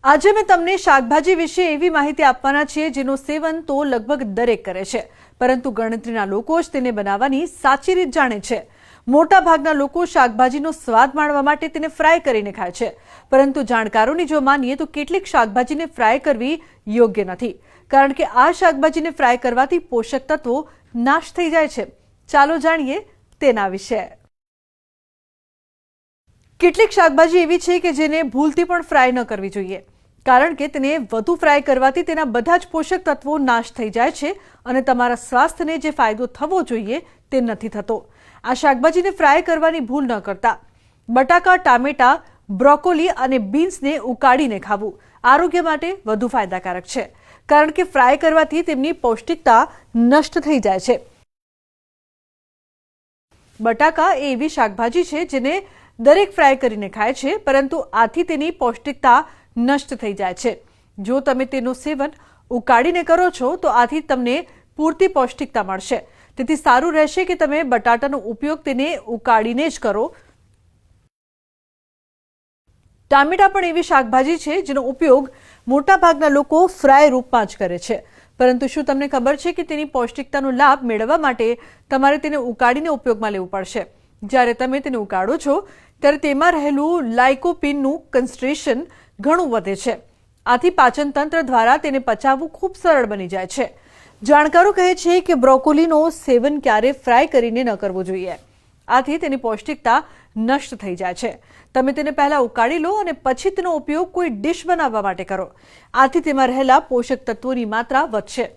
આજે મેં તમને શાકભાજી વિશે એવી માહિતી આપવાના છે જેનું સેવન તો લગભગ દરેક કરે છે, પરંતુ ગણતરીના લોકો જ તેને બનાવવાની સાચી રીત જાણે છે। મોટા ભાગના લોકો શાકભાજીનો સ્વાદ માણવા માટે તેને ફ્રાય કરીને ખાય છે, પરંતુ જાણકારોની જો માનીએ તો કેટલીક શાકભાજીને ફ્રાય કરવી યોગ્ય નથી, કારણ કે આ શાકભાજીને ફ્રાય કરવાથી પોષક તત્વો નાશ થઈ જાય છે। ચાલો જાણીએ તેના વિશે। કેટલીક શાકભાજી એવી છે કે જેને ભૂલથી પણ ફ્રાય ન કરવી જોઈએ, કારણ કે તેને વધુ ફ્રાય કરવાથી તેના બધા જ પોષક તત્વો નાશ થઈ જાય છે અને તમારા સ્વાસ્થ્યને જે ફાયદો થવો જોઈએ તે નથી થતો। આ શાકભાજીને ફ્રાય કરવાની ભૂલ ન કરતા। બટાકા, ટામેટા, બ્રોકોલી અને બીન્સને ઉકાળીને ખાવું આરોગ્ય માટે વધુ ફાયદાકારક છે, કારણ કે ફ્રાય કરવાથી તેમની પૌષ્ટિકતા નષ્ટ થઈ જાય છે। બટાકા એ એવી શાકભાજી છે જેને દરેક ફ્રાય કરીને ખાય છે, પરંતુ આથી તેની પૌષ્ટિકતા નષ્ટ થઈ જાય છે। જો તમે તેનું સેવન ઉકાળીને કરો છો તો આથી તમને પૂરતી પૌષ્ટિકતા મળશે, તેથી સારું રહેશે કે તમે બટાટાનો ઉપયોગ તેને ઉકાળીને જ કરો। ટામેટા પણ એવી શાકભાજી છે જેનો ઉપયોગ મોટાભાગના લોકો ફ્રાય રૂપમાં જ કરે છે, પરંતુ શું તમને ખબર છે કે તેની પૌષ્ટિકતાનો લાભ મેળવવા માટે તમારે તેને ઉકાળીને ઉપયોગમાં લેવું પડશે। જ્યારે તમે તેને ઉકાળો છો ત્યારે તેમાં રહેલું લાઇકોપીનનું કન્સન્ટ્રેશન ઘણું વધે છે, આથી પાચન તંત્ર દ્વારા તેને પચાવવું ખૂબ સરળ બની જાય છે। જાણકારો કહે છે કે બ્રોકોલીનો સેવન ક્યારે ફ્રાય કરીને ન કરવું જોઈએ, આથી તેની પૌષ્ટિકતા નષ્ટ થઈ જાય છે। તમે તેને પહેલા ઉકાળી લો અને પછી તેનો ઉપયોગ કોઈ ડિશ બનાવવા માટે કરો, આથી તેમાં રહેલા પોષક તત્વોની માત્રા વધશે,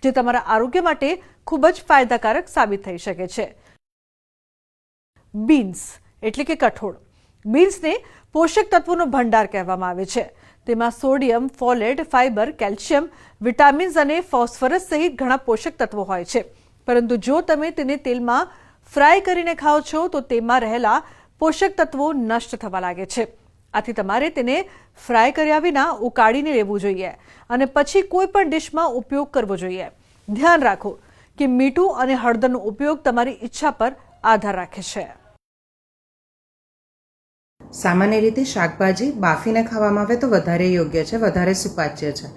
જે તમારા આરોગ્ય માટે ખૂબ જ ફાયદાકારક સાબિત થઈ શકે છે। બીન્સ એટલે કે કઠોળ। બીન્સને પોષક તત્વોનો ભંડાર કહેવામાં આવે છે। તેમાં sodium, folate, fibre, calcium, vitamins અને ફોસ્ફરસ સહિત ઘણા પોષક તત્વો હોય છે, પરંતુ જો તમે તેને તેલમાં ફ્રાય કરીને ખાઓ છો તો તેમાં રહેલા પોષક તત્વો નષ્ટ થવા લાગે છે। આથી તમારે તેને ફ્રાય કર્યા વિના ઉકાળીને લેવું જોઈએ અને પછી કોઈ પણ ડિશમાં ઉપયોગ કરવો જોઈએ। ધ્યાન રાખો કે મીઠું અને હળદરનો ઉપયોગ તમારી ઈચ્છા પર આધાર રાખે છે। સામાન્ય રીતે શાકભાજી બાફીને ખાવામાં આવે તો વધારે યોગ્ય છે, વધારે સુપાચ્ય છે,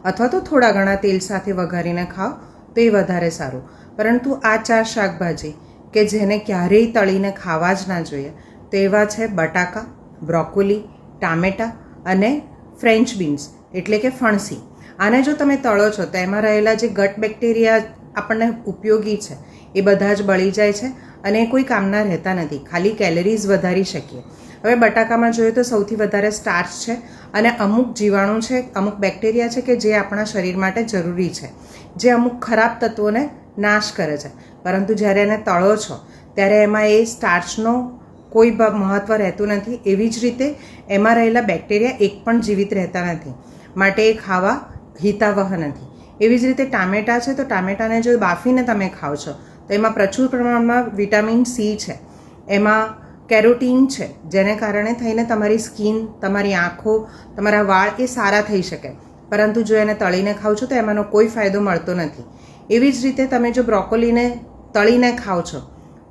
અથવા તો થોડા ઘણા તેલ સાથે વઘારીને ખાઓ તો એ વધારે સારું। પરંતુ આ 4 શાકભાજી કે જેને ક્યારેય તળીને ખાવા જ ના જોઈએ તો એવા છે બટાકા, બ્રોકોલી, ટામેટા અને ફ્રેન્ચ બીન્સ એટલે કે ફણસી। આને જો તમે તળો છો તો એમાં રહેલા જે ગટ બેક્ટેરિયા આપણને ઉપયોગી છે એ બધા જ બળી જાય છે અને એ કોઈ કામના રહેતા નથી, ખાલી કેલરીઝ વધારી શકીએ। હવે બટાકામાં જોઈએ તો સૌથી વધારે સ્ટાર્ચ છે અને અમુક જીવાણુ છે, અમુક બેક્ટેરિયા છે કે જે આપણા શરીર માટે જરૂરી છે, જે અમુક ખરાબ તત્વોને નાશ કરે છે, પરંતુ જ્યારે એને તળો છો ત્યારે એમાં એ સ્ટાર્ચનો કોઈ મહત્ત્વ રહેતું નથી। એવી જ રીતે એમાં રહેલા બેક્ટેરિયા એક પણ જીવિત રહેતા નથી, માટે એ ખાવા હિતાવહ નથી। એવી જ રીતે ટામેટાં છે તો ટામેટાને જો બાફીને તમે ખાઓ છો તો એમાં પ્રચુર પ્રમાણમાં વિટામિન સી છે, એમાં કેરોટીન છે, જેને કારણે થઈને તમારી સ્કિન, તમારી આંખો, તમારા વાળ એ સારા થઈ શકે, પરંતુ જો એને તળીને ખાઓ છો તો એમાંનો કોઈ ફાયદો મળતો નથી। એવી જ રીતે તમે જો બ્રોકોલીને તળીને ખાઓ છો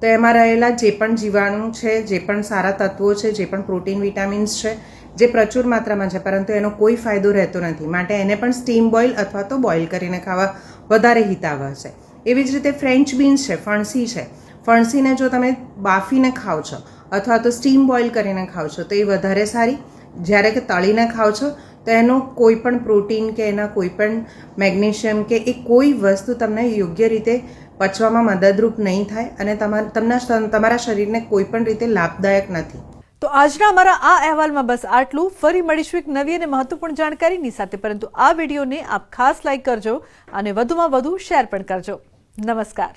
તો એમાં રહેલા જે પણ જીવાણુ છે, જે પણ સારા તત્વો છે, જે પણ પ્રોટીન, વિટામિન્સ છે, જે પ્રચુર માત્રામાં છે, પરંતુ એનો કોઈ ફાયદો રહેતો નથી, માટે એને પણ સ્ટીમ બોઇલ અથવા તો બોઇલ કરીને ખાવા વધારે હિતાવહ છે। એવી જ રીતે ફ્રેન્ચ બીન્સ છે, ફણસી છે, ફણસીને જો તમે બાફીને ખાઓ છો અથવા તો સ્ટીમ બોઇલ કરીને ખાઓ છો તો એ વધારે સારી। જ્યારે કે તળીને ખાઓ છો તો એનો કોઈ પણ પ્રોટીન કે એના કોઈ પણ મેગ્નેશિયમ કે એ કોઈ વસ્તુ તમને યોગ્ય રીતે પચવામાં મદદરૂપ નહીં થાય અને તમારા શરીરને કોઈ પણ રીતે લાભદાયક નથી। તો આજના અમારા આ અહેવાલમાં બસ આટલું। ફરી મળીશું એક નવી અને મહત્વપૂર્ણ જાણકારીની સાથે, પરંતુ આ વિડીયોને આપ ખાસ લાઈક કરજો અને વધુમાં વધુ શેર પણ કરજો। નમસ્કાર।